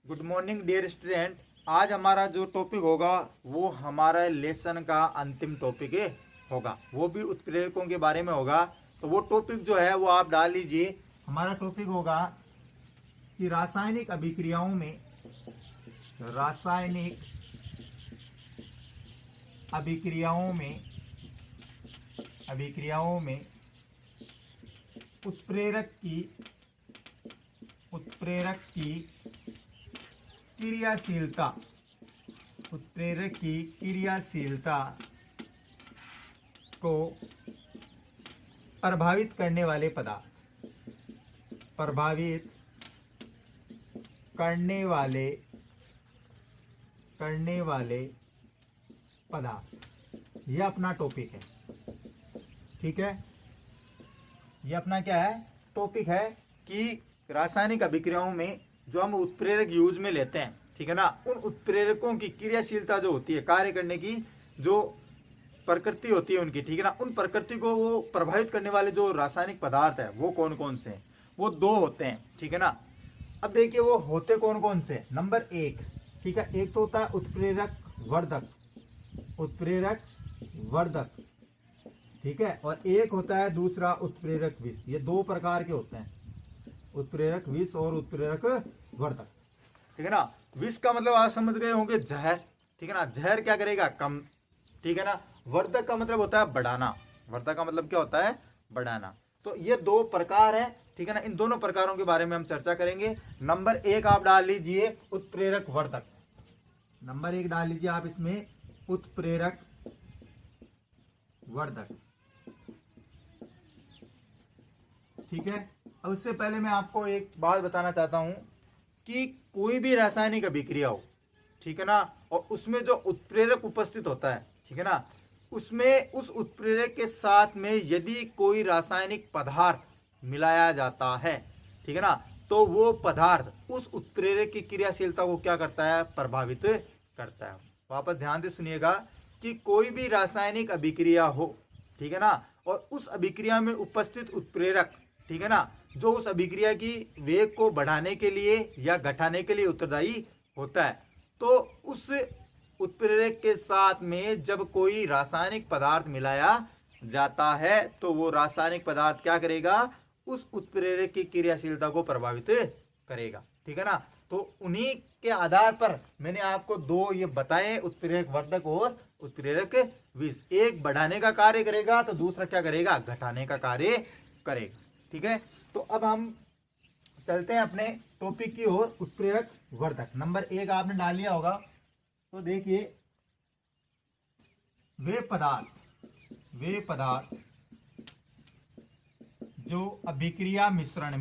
Good morning dear student. आज हमारा जो टॉपिक होगा वो हमारा लेसन का अंतिम टॉपिक होगा, वो भी उत्प्रेरकों के बारे में होगा। तो वो टॉपिक जो है वो आप डाल लीजिए। हमारा टॉपिक होगा कि रासायनिक अभिक्रियाओं में उत्प्रेरक की क्रियाशीलता को प्रभावित करने वाले पदार्थ यह अपना टॉपिक है। ठीक है, ये अपना क्या है, टॉपिक है कि रासायनिक अभिक्रियाओं में जो हम उत्प्रेरक यूज में लेते हैं, ठीक है ना, उन उत्प्रेरकों की क्रियाशीलता जो होती है, कार्य करने की जो प्रकृति होती है उनकी, ठीक है ना, उन प्रकृति को वो प्रभावित करने वाले जो रासायनिक पदार्थ है वो कौन कौन से हैं। वो दो होते हैं, ठीक है ना। अब देखिए वो होते कौन कौन से। नंबर एक, ठीक है, एक तो होता है उत्प्रेरक वर्धक, ठीक है, और एक होता है दूसरा उत्प्रेरक विष। ये दो प्रकार के होते हैं, उत्प्रेरक विष और उत्प्रेरक वर्धक, ठीक है ना। विष का मतलब आप समझ गए होंगे जहर, ठीक है ना, जहर क्या करेगा, कम, ठीक है ना। वर्धक का मतलब होता है बढ़ाना, वर्धक का मतलब क्या होता है, बढ़ाना। तो ये दो प्रकार है, ठीक है ना। इन दोनों प्रकारों के बारे में हम चर्चा करेंगे। नंबर एक आप डाल लीजिए उत्प्रेरक वर्धक, नंबर एक डाल लीजिए आप इसमें उत्प्रेरक वर्धक, ठीक है। अब उससे पहले मैं आपको एक बात बताना चाहता हूं कि कोई भी रासायनिक अभिक्रिया हो, ठीक है ना, और उसमें जो उत्प्रेरक उपस्थित होता है, ठीक है ना, उसमें उस उत्प्रेरक के साथ में यदि कोई रासायनिक पदार्थ मिलाया जाता है, ठीक है ना, तो वो पदार्थ उस उत्प्रेरक की क्रियाशीलता को क्या करता है, प्रभावित करता है। वापस ध्यान से सुनिएगा कि कोई भी रासायनिक अभिक्रिया हो, ठीक है ना, और उस अभिक्रिया में उपस्थित उत्प्रेरक, ठीक है ना, जो उस अभिक्रिया की वेग को बढ़ाने के लिए या घटाने के लिए उत्तरदायी होता है, तो उस उत्प्रेरक के साथ में जब कोई रासायनिक पदार्थ मिलाया जाता है तो वो रासायनिक पदार्थ क्या करेगा, उस उत्प्रेरक की क्रियाशीलता को प्रभावित करेगा, ठीक है ना। तो उन्हीं के आधार पर मैंने आपको दो ये बताए, उत्प्रेरक वर्धक और उत्प्रेरक विष। एक बढ़ाने का कार्य करेगा तो दूसरा क्या करेगा, घटाने का कार्य करेगा, ठीक है। तो अब हम चलते हैं अपने टॉपिक की ओर, उत्प्रेरक वर्धक। नंबर एक आपने डाल लिया होगा। तो देखिए वे पदार्थ जो अभिक्रिया मिश्रण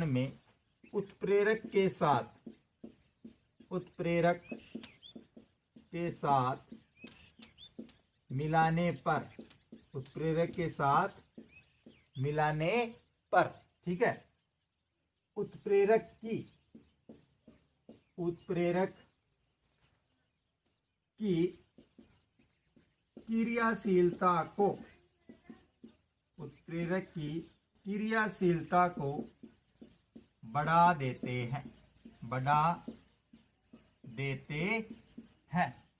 में उत्प्रेरक के साथ मिलाने पर, ठीक है, उत्प्रेरक की क्रियाशीलता को बढ़ा देते हैं,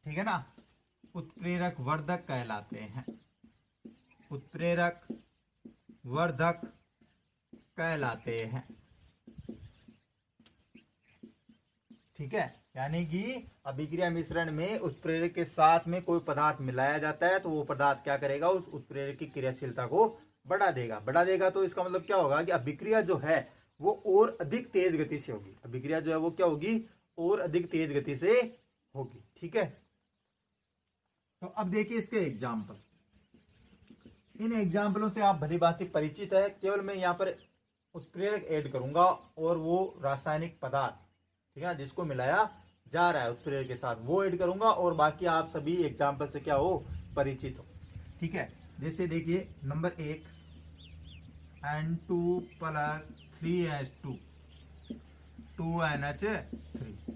ठीक है ना, उत्प्रेरक वर्धक कहलाते हैं, ठीक है। यानी कि अभिक्रिया मिश्रण में उत्प्रेरक के साथ में कोई पदार्थ मिलाया जाता है तो वो पदार्थ क्या करेगा, उस उत्प्रेरक की क्रियाशीलता को बढ़ा देगा। तो इसका मतलब क्या होगा कि अभिक्रिया जो है वो और अधिक तेज गति से होगी, अभिक्रिया जो है वो क्या होगी, और अधिक तेज गति से होगी, ठीक है। तो अब देखिए इसके एग्जाम्पल, इन एग्जाम्पलों से आप भली भांति परिचित है। केवल मैं यहाँ पर उत्प्रेरक ऐड करूंगा और वो रासायनिक पदार्थ, ठीक है ना, जिसको मिलाया जा रहा है उत्प्रेरक के साथ, वो ऐड करूंगा, और बाकी आप सभी एग्जाम्पल से क्या हो, परिचित हो, ठीक है। जैसे देखिए नंबर एक, N2 + 3H2 2NH3,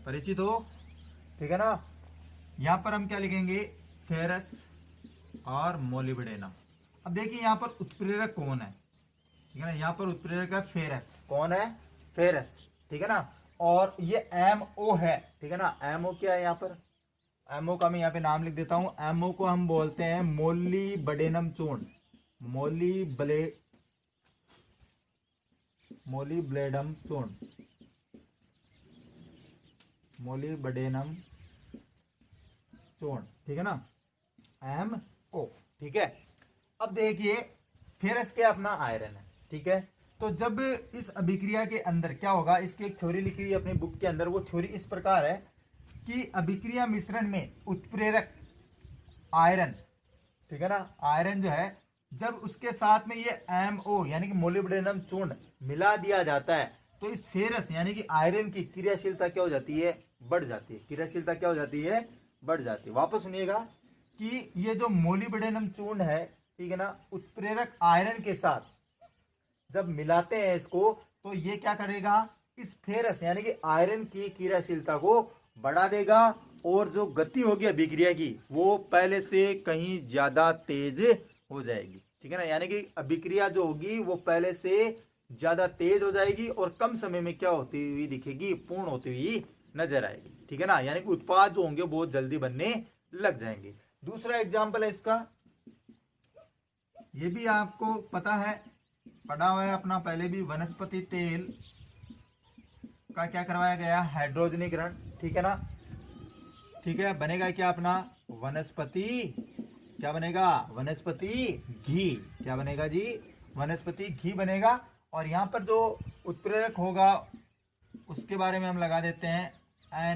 परिचित हो, ठीक है ना। यहां पर हम क्या लिखेंगे, फेरस और मोलिब्डेनम, अब देखिए यहाँ पर उत्प्रेरक कौन है, ठीक है ना, यहाँ पर उत्प्रेरक है फेरस। कौन है? फेरस, ठीक है ना। और ये MO है, ठीक है ना। MO क्या है यहाँ पर? MO का मैं यहाँ पे नाम लिख देता हूँ। MO को हम बोलते हैं मोलिब्डेनम चूर्ण, मोलिब्डेनम चूर्ण, मोलिब्डेनम चूर्ण, ठीक है ना, MO, ठीक है। अब देखिए फेरस क्या अपना आयरन है, ठीक है। तो जब इस अभिक्रिया के अंदर क्या होगा, इसकी एक थ्योरी लिखी हुई अपनी बुक के अंदर। वो थ्योरी इस प्रकार है कि अभिक्रिया मिश्रण में उत्प्रेरक आयरन, ठीक है ना, आयरन जो है, जब उसके साथ में ये MO यानी कि मोलिब्डेनम चूर्ण मिला दिया जाता है तो इस फेरस यानी कि आयरन की क्रियाशीलता क्या हो जाती है? बढ़ जाती है। क्रियाशीलता क्या हो जाती है? बढ़ जाती है। वापस सुनिएगा कि ये जो मोलिब्डेनम चूर्ण है, ठीक है ना, उत्प्रेरक आयरन के साथ जब मिलाते हैं इसको तो ये क्या करेगा? इस फेरस यानी कि आयरन की क्रियाशीलता को बढ़ा देगा और जो गति होगी अभिक्रिया की वो पहले से कहीं ज्यादा तेज हो जाएगी, ठीक है ना। यानी कि अभिक्रिया जो होगी वो पहले से ज्यादा तेज हो जाएगी और कम समय में क्या होती हुई दिखेगी? पूर्ण होती हुई नजर आएगी, ठीक है ना। यानी कि उत्पाद जो होंगे बहुत जल्दी बनने लग जाएंगे। दूसरा एग्जाम्पल है इसका, ये भी आपको पता है, पढ़ा हुआ है अपना पहले भी, वनस्पति तेल का क्या करवाया गया? हाइड्रोजनीकरण, ठीक है ना, ठीक है। बनेगा क्या अपना? वनस्पति, क्या बनेगा? वनस्पति घी। क्या बनेगा जी? वनस्पति घी बनेगा। और यहाँ पर जो उत्प्रेरक होगा उसके बारे में हम लगा देते हैं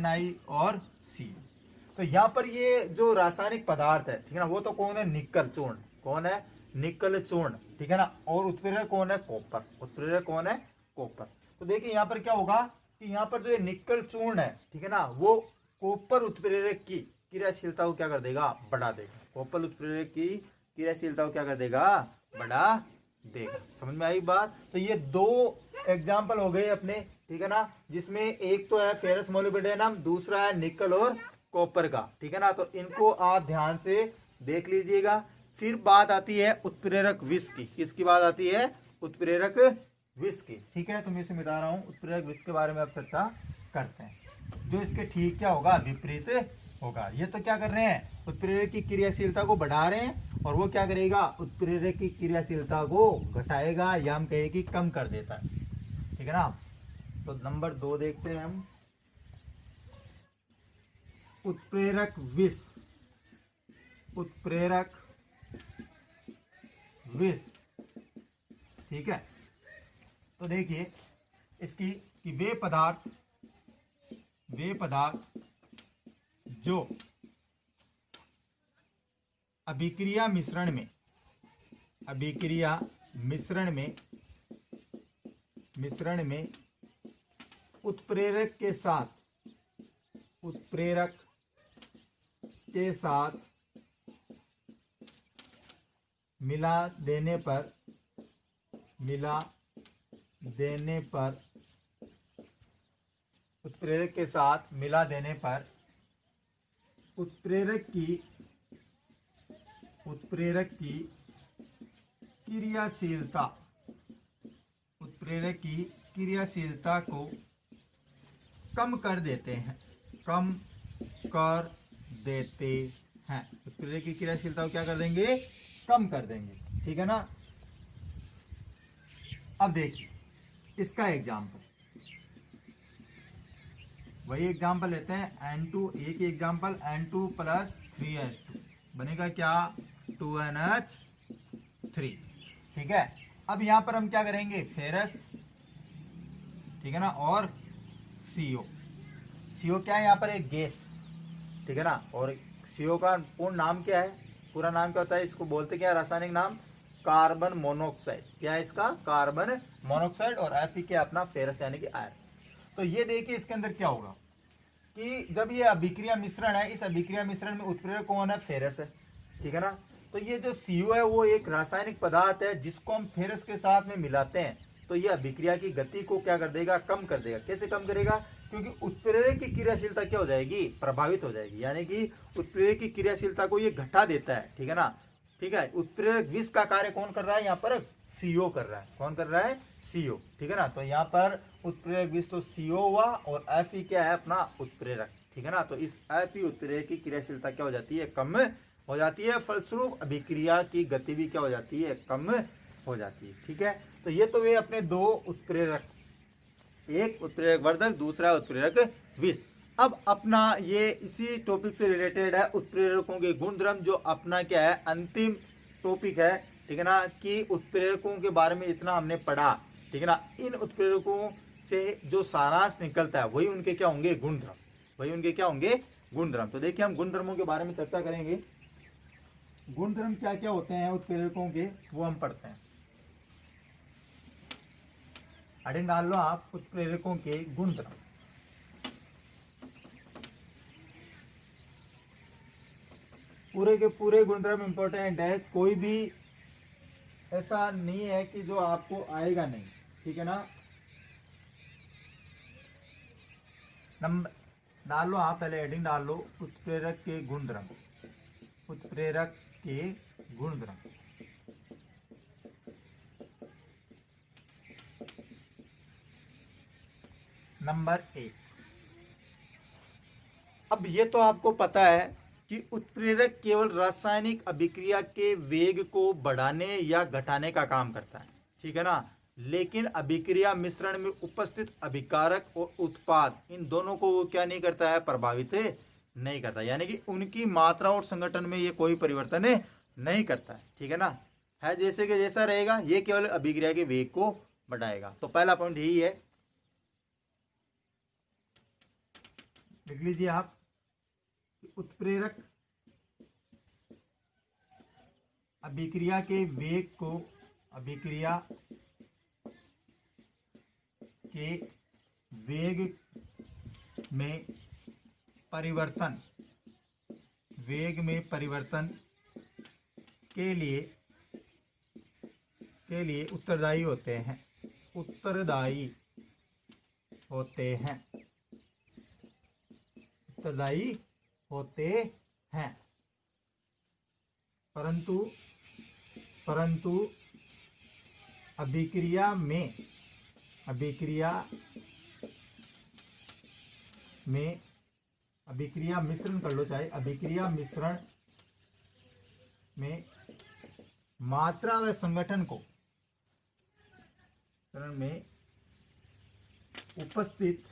Ni और C। तो यहाँ पर ये जो रासायनिक पदार्थ है, ठीक है ना, वो तो कौन है? निकल चूर्ण। कौन है? निकल चूर्ण, ठीक है ना। और उत्प्रेरक कौन है? कॉपर। उत्प्रेरक कौन है? कॉपर। तो देखिए यहाँ पर क्या होगा कि यहाँ पर जो ये निकल चूर्ण है, ठीक है ना, वो कॉपर उत्प्रेरक की क्रियाशीलता को क्या कर देगा? बढ़ा देगा। कॉपर उत्प्रेरक की क्रियाशीलता को क्या कर देगा? बढ़ा देगा। समझ में आई बात? तो ये दो एग्जाम्पल हो गए अपने, ठीक है ना, जिसमें एक तो है फेरस मोलिब्डेनम, दूसरा है निकल और कॉपर का, ठीक है ना। तो इनको आप ध्यान से देख लीजिएगा। फिर बात आती है उत्प्रेरक विष की। किसकी बात आती है? उत्प्रेरक विष की, ठीक है। तो मैं इसे मिटा रहा हूं। उत्प्रेरक विष के बारे में अब चर्चा करते हैं, जो इसके ठीक क्या होगा? विपरीत होगा। ये तो क्या कर रहे हैं? उत्प्रेरक की क्रियाशीलता को बढ़ा रहे हैं और वो क्या करेगा? उत्प्रेरक की क्रियाशीलता को घटाएगा या हम कहें कि कम कर देता है, ठीक है ना। तो नंबर 2 देखते हैं हम, उत्प्रेरक विष। उत्प्रेरक विष, ठीक है। तो देखिए इसकी कि वे पदार्थ जो अभिक्रिया मिश्रण में उत्प्रेरक के साथ मिला देने पर उत्प्रेरक के साथ मिला देने पर उत्प्रेरक की क्रियाशीलता को कम कर देते हैं। उत्प्रेरक की क्रियाशीलता को क्या कर देंगे? कम कर देंगे, ठीक है ना। अब देखिए इसका एग्जाम्पल, वही एग्जाम्पल लेते हैं N2, एक ही एग्जाम्पल, N2 + 3H2 बनेगा क्या? 2NH3, ठीक है। अब यहां पर हम क्या करेंगे? फेरस, ठीक है ना, और CO क्या है? यहाँ पर एक गैस, ठीक है ना। और CO का पूर्ण नाम क्या है? पूरा नाम क्या होता है? इसको बोलते क्या? रासायनिक नाम कार्बन मोनोऑक्साइड। क्या है इसका? Carbon monoxide. और Fe क्या? अपना फेरस यानी कि आयरन। तो ये देखिए इसके अंदर क्या होगा कि जब ये अभिक्रिया मिश्रण है, इस अभिक्रिया मिश्रण में उत्प्रेरक कौन है? फेरस है, ठीक है ना। तो ये जो CO है वो एक रासायनिक पदार्थ है जिसको हम फेरस के साथ में मिलाते हैं तो ये अभिक्रिया की गति को क्या कर देगा? कम कर देगा। कैसे कम करेगा? क्योंकि उत्प्रेरक की क्रियाशीलता क्या हो जाएगी? प्रभावित हो जाएगी। यानी कि उत्प्रेरक की क्रियाशीलता को ये घटा देता है, ठीक है ना। ठीक है। उत्प्रेरक विष का कार्य कौन कर रहा है, यहाँ पर CO कर रहा है। कौन कर रहा है, CO, ठीक है ना। तो यहाँ पर उत्प्रेरक विष तो CO हुआ और Fe क्या है, अपना उत्प्रेरक, ठीक है ना। तो इस Fe उत्प्रेरक की क्रियाशीलता क्या हो जाती है, कम हो जाती है। फलस्वरूप अभिक्रिया की गति भी क्या हो जाती है, कम हो जाती है, ठीक है। तो ये तो वे अपने दो उत्प्रेरक, एक उत्प्रेरक वर्धक, दूसरा उत्प्रेरक विष। अब अपना ये इसी टॉपिक से रिलेटेड है उत्प्रेरकों के गुणधर्म, जो अपना क्या है अंतिम टॉपिक है, ठीक है ना। कि उत्प्रेरकों के बारे में इतना हमने पढ़ा, ठीक है ना। इन उत्प्रेरकों से जो सारांश निकलता है वही उनके क्या होंगे, गुणधर्म, वही उनके क्या होंगे, गुणधर्म। तो देखिए हम गुणधर्मों के बारे में चर्चा करेंगे। गुणधर्म क्या क्या होते हैं उत्प्रेरकों के, वो हम पढ़ते हैं। हेडिंग डाल लो आप, उत्प्रेरकों के गुणधर्म। पूरे के पूरे गुणधर्म इंपॉर्टेंट है, कोई भी ऐसा नहीं है कि जो आपको आएगा नहीं, ठीक है ना। नंबर डाल लो आप, पहले हेडिंग डाल लो, उत्प्रेरक के गुणधर्म, उत्प्रेरक के गुणधर्म। नंबर 1। अब ये तो आपको पता है कि उत्प्रेरक केवल रासायनिक अभिक्रिया के वेग को बढ़ाने या घटाने का काम करता है, ठीक है ना। लेकिन अभिक्रिया मिश्रण में उपस्थित अभिकारक और उत्पाद, इन दोनों को वो क्या नहीं करता है, प्रभावित नहीं करता। यानी कि उनकी मात्रा और संगठन में ये कोई परिवर्तन नहीं करता है, ठीक है ना। है जैसे कि जैसा रहेगा, ये केवल अभिक्रिया के वेग को बढ़ाएगा। तो पहला पॉइंट यही है, लिख लीजिए आप। उत्प्रेरक अभिक्रिया के वेग को, अभिक्रिया के वेग में परिवर्तन, वेग में परिवर्तन के लिए उत्तरदायी होते हैं, उत्तरदायी होते हैं, उत्तरदायी होते हैं। परंतु अभिक्रिया मिश्रण कर लो, चाहे अभिक्रिया मिश्रण में मात्रा व संगठन को में उपस्थित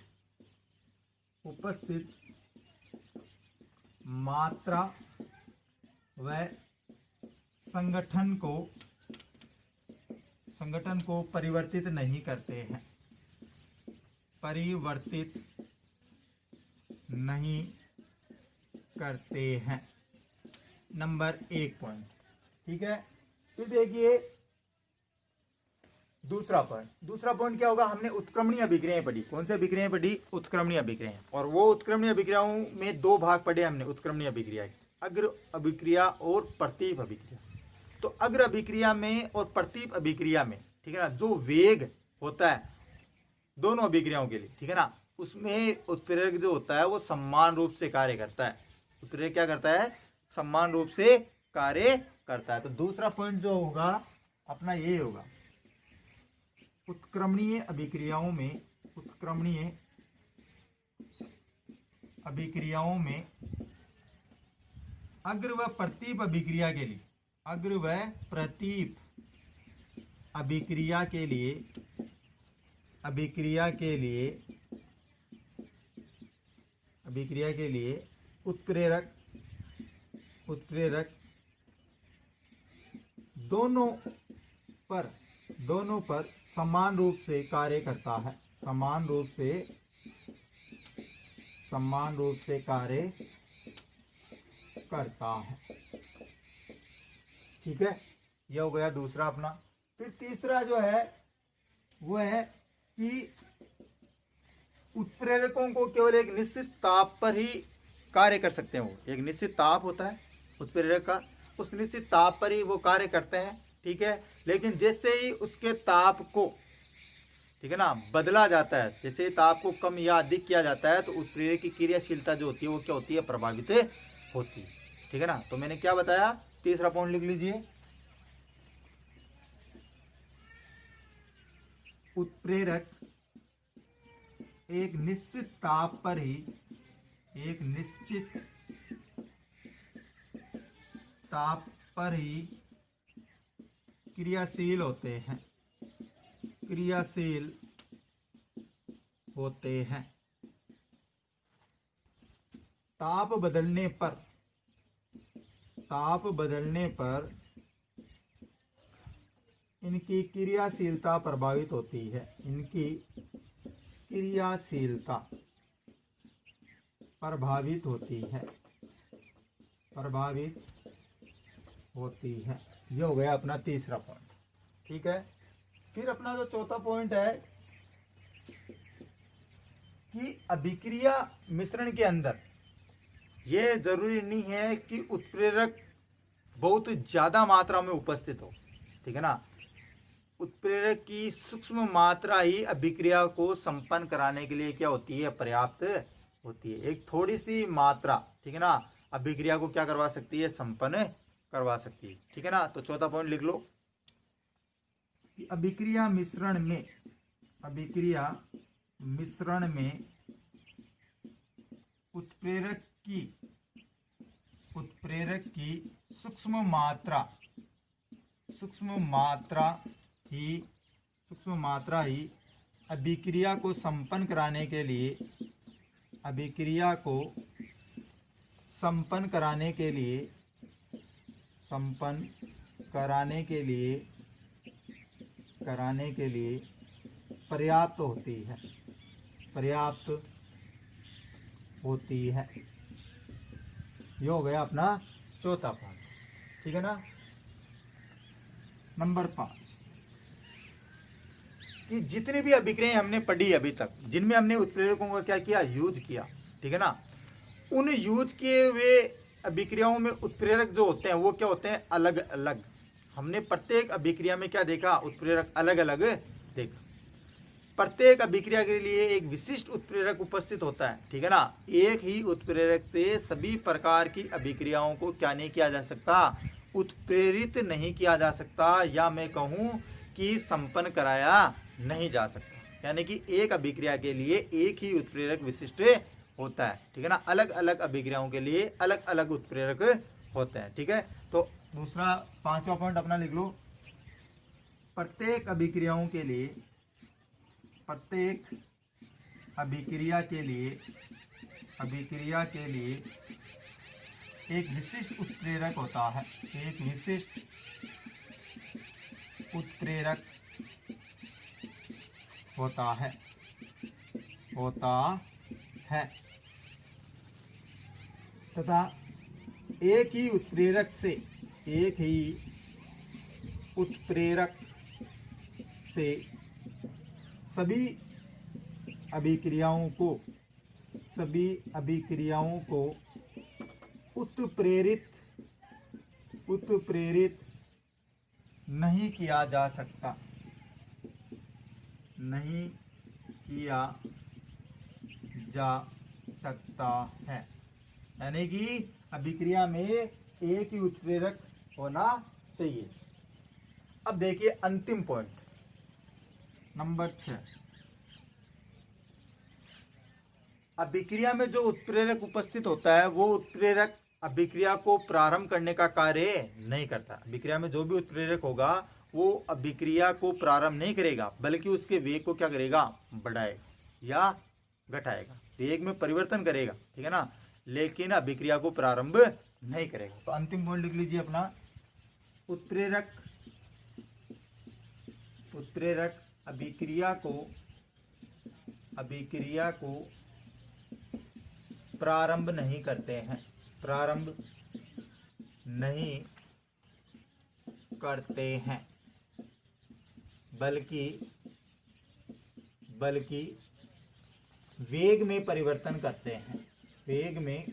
मात्रा व संगठन को परिवर्तित नहीं करते हैं, परिवर्तित नहीं करते हैं। नंबर 1 पॉइंट, ठीक है। फिर देखिए दूसरा पॉइंट क्या होगा, हमने उत्क्रमणीय अभिक्रियाएं पढ़ी। कौन सी अभिक्रियाएं पढ़ी, उत्क्रमणीय अभिक्रियाएं। और वो उत्क्रमणीय अभिक्रियाओं में 2 भाग पढ़े हमने उत्क्रमणीय अभिक्रिया, अग्र अभिक्रिया और प्रतीप अभिक्रिया। तो अग्र अभिक्रिया में और प्रतीप अभिक्रिया में, ठीक है ना, जो वेग होता है दोनों अभिक्रियाओं के लिए, ठीक है ना, उसमें उत्प्रेरक जो होता है वो समान रूप से कार्य करता है। उत्प्रेरक क्या करता है, समान रूप से कार्य करता है। तो दूसरा पॉइंट जो होगा अपना ये होगा, उत्क्रमणीय अभिक्रियाओं में अग्र व प्रतीप अभिक्रिया के लिए, अग्र व प्रतीप अभिक्रिया के लिए उत्प्रेरक दोनों पर समान रूप से कार्य करता है, समान रूप से कार्य करता है, ठीक है। यह हो गया दूसरा अपना। फिर तीसरा जो है वो है कि उत्प्रेरकों को केवल एक निश्चित ताप पर ही कार्य कर सकते हैं। वो एक निश्चित ताप होता है उत्प्रेरक का, उस निश्चित ताप पर ही वो कार्य करते हैं, ठीक है। लेकिन जैसे ही उसके ताप को, ठीक है ना, बदला जाता है, जैसे ही ताप को कम या अधिक किया जाता है, तो उत्प्रेरक की क्रियाशीलता जो होती है वो क्या होती है, प्रभावित होती है, ठीक है ना। तो मैंने क्या बताया तीसरा पॉइंट लिख लीजिए, उत्प्रेरक एक निश्चित ताप पर ही, एक निश्चित ताप पर ही क्रियाशील होते हैं, क्रियाशील होते हैं। ताप बदलने पर, ताप बदलने पर इनकी क्रियाशीलता प्रभावित होती है, इनकी क्रियाशीलता प्रभावित होती है, प्रभावित होती है। ये हो गया अपना तीसरा पॉइंट। ठीक है, फिर अपना जो चौथा पॉइंट है कि अभिक्रिया मिश्रण के अंदर ये जरूरी नहीं है कि उत्प्रेरक बहुत ज्यादा मात्रा में उपस्थित हो। ठीक है ना, उत्प्रेरक की सूक्ष्म मात्रा ही अभिक्रिया को संपन्न कराने के लिए क्या होती है, पर्याप्त होती है। एक थोड़ी सी मात्रा, ठीक है ना, अभिक्रिया को क्या करवा सकती है, संपन्न करवा सकती है। ठीक है ना, तो चौथा पॉइंट लिख लो कि अभिक्रिया मिश्रण में, अभिक्रिया मिश्रण में उत्प्रेरक की सूक्ष्म मात्रा ही अभिक्रिया को संपन्न कराने के लिए, अभिक्रिया को संपन्न कराने के लिए, कराने के लिए पर्याप्त होती है, पर्याप्त होती है। ये हो गया अपना चौथा पॉइंट। ठीक है ना। नंबर 5 कि जितनी भी अभिक्रियाएं हमने पढ़ी अभी तक, जिनमें हमने उत्प्रेरकों का क्या किया, यूज किया, ठीक है ना, उन यूज किए हुए अभिक्रियाओं में उत्प्रेरक जो होते हैं वो क्या होते हैं, अलग अलग। हमने प्रत्येक अभिक्रिया में क्या देखा, उत्प्रेरक अलग अलग देखा। प्रत्येक अभिक्रिया के लिए एक विशिष्ट उत्प्रेरक उपस्थित होता है। ठीक है ना, एक ही उत्प्रेरक से सभी प्रकार की अभिक्रियाओं को क्या नहीं किया जा सकता, उत्प्रेरित नहीं किया जा सकता, या मैं कहूं कि संपन्न कराया नहीं जा सकता। यानी कि एक अभिक्रिया के लिए एक ही उत्प्रेरक विशिष्ट होता है। ठीक है ना, अलग अलग अभिक्रियाओं के लिए अलग अलग उत्प्रेरक होते हैं। ठीक है, तो दूसरा 5वां पॉइंट अपना लिख लो, प्रत्येक अभिक्रियाओं के लिए, प्रत्येक अभिक्रिया के लिए एक विशिष्ट उत्प्रेरक होता है, एक विशिष्ट उत्प्रेरक होता है तथा एक ही उत्प्रेरक से सभी अभिक्रियाओं को उत्प्रेरित नहीं किया जा सकता, नहीं किया जा सकता है। यानी कि अभिक्रिया में एक ही उत्प्रेरक होना चाहिए। अब देखिए अंतिम पॉइंट नंबर 6, अभिक्रिया में जो उत्प्रेरक उपस्थित होता है वो उत्प्रेरक अभिक्रिया को प्रारंभ करने का कार्य नहीं करता। अभिक्रिया में जो भी उत्प्रेरक होगा वो अभिक्रिया को प्रारंभ नहीं करेगा, बल्कि उसके वेग को क्या करेगा, बढ़ाएगा या घटाएगा, वेग में परिवर्तन करेगा। ठीक है ना, लेकिन अभिक्रिया को प्रारंभ नहीं करेगा। तो अंतिम पॉइंट लिख लीजिए अपना, उत्प्रेरक अभिक्रिया को प्रारंभ नहीं करते हैं, प्रारंभ नहीं करते हैं, बल्कि वेग में परिवर्तन करते हैं, वेग में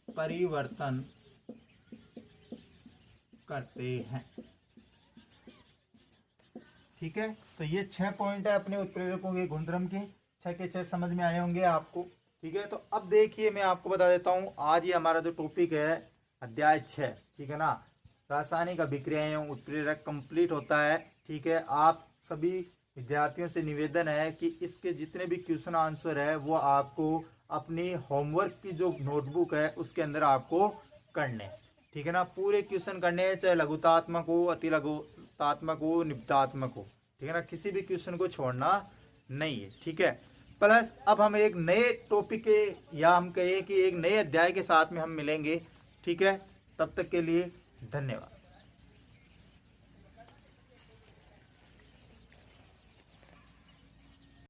परिवर्तन करते हैं। ठीक है, तो ये 6 पॉइंट है अपने उत्प्रेरकों के गुणधर्म के, 6 के 6 समझ में आए होंगे आपको। ठीक है, तो अब देखिए मैं आपको बता देता हूँ, आज ये हमारा जो टॉपिक है अध्याय 6, ठीक है ना, रासायनिक अभिक्रियाएं एवं उत्प्रेरक कंप्लीट होता है। ठीक है, आप सभी विद्यार्थियों से निवेदन है कि इसके जितने भी क्वेश्चन आंसर है वो आपको अपनी होमवर्क की जो नोटबुक है उसके अंदर आपको करने, ठीक है ना, पूरे क्वेश्चन करने हैं, चाहे लघुतात्मक हो, अति लघुतात्मक हो, निबधात्मक हो, ठीक है ना, किसी भी क्वेश्चन को छोड़ना नहीं है। ठीक है, प्लस अब हम एक नए टॉपिक के या हम कहें कि एक नए अध्याय के साथ में हम मिलेंगे। ठीक है, तब तक के लिए धन्यवाद।